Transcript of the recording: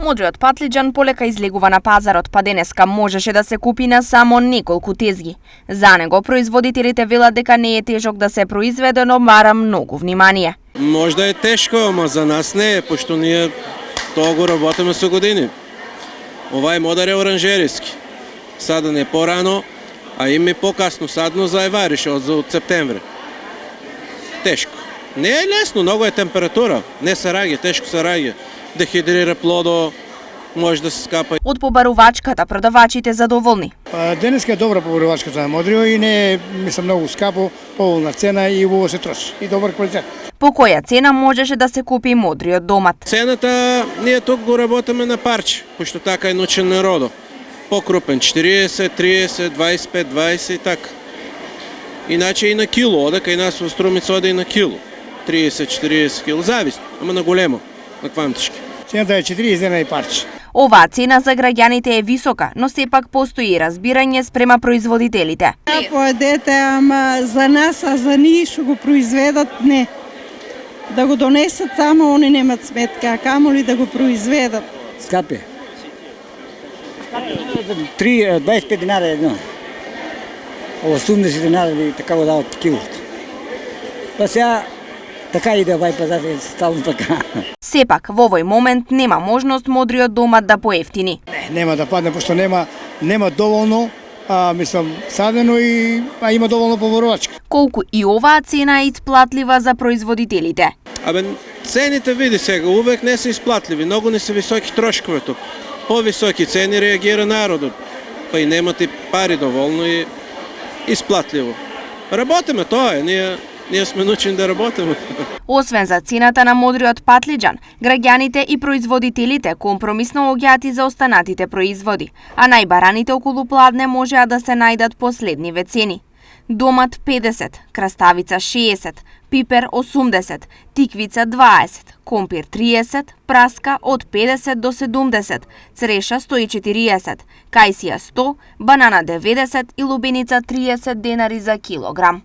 Мудриот патлиџан полека излегува на пазарот, па денеска можеше да се купи на само неколку тезги. За него производителите велат дека не е тежок да се произведе, но бара многу внимание. Можда е тешко, ама за нас не е, пошто ние тоа го работиме со години. Ова е модар е оранжериски. Садан е порано, а има и покасно садно за еварише од септември. Тешко. Не е лесно, много е температура. Не се раѓа, тешко се раѓа. Дехидрира плодо, може да се скапа. Од побарувачката продавачите задоволни. Денеска е добра побарувачката на Модрио и не е, мислам, многу скапо, поволна цена и убаво се троши. И добар квалитет. По која цена можеше да се купи Модриот домат? Цената, ние тук го работиме на парче, пошто така е научен народо. Покрупен 40, 30, 25, 20 и така. Иначе и на кило, ода кај нас во Струмица ода и на кило. 30-40 кило, зависно, ама на големо, на квантички. Цената е 40 дена и парче. Оваа цена за граѓаните е висока, но сепак постои разбирање спрема производителите. Поедете, ама за нас, а за ние што го произведат, не. Да го донесат само, они немат сметка, а камоли да го произведат. Скапи. 25 динара едно. 80 динара или така го дават килото. Па сега така иде овај пазар, е стално така. Сепак, во овој момент нема можност Модриот домат да поевтини. Нема да падне, пошто нема доволно, мислам, садено и има доволно побарувачка. Колку и оваа цена е исплатлива за производителите? Абе, цените види сега, увек не се исплатливи, многу не се високи трошкове тук. По-високи цени реагира народот, па и немате пари доволно и исплатливо. Работиме тоа е, ние сме научени да работиме. Освен за цената на Модриот патлиџан, граѓаните и производителите компромисно оѓаат и за останатите производи, а најбараните околу Пладне можеа да се најдат по следниве цени. Домат 50, краставица 60, пипер 80, тиквица 20, компир 30, праска од 50 до 70, цреша 140, кајсија 100, банана 90 и лубеница 30 денари за килограм.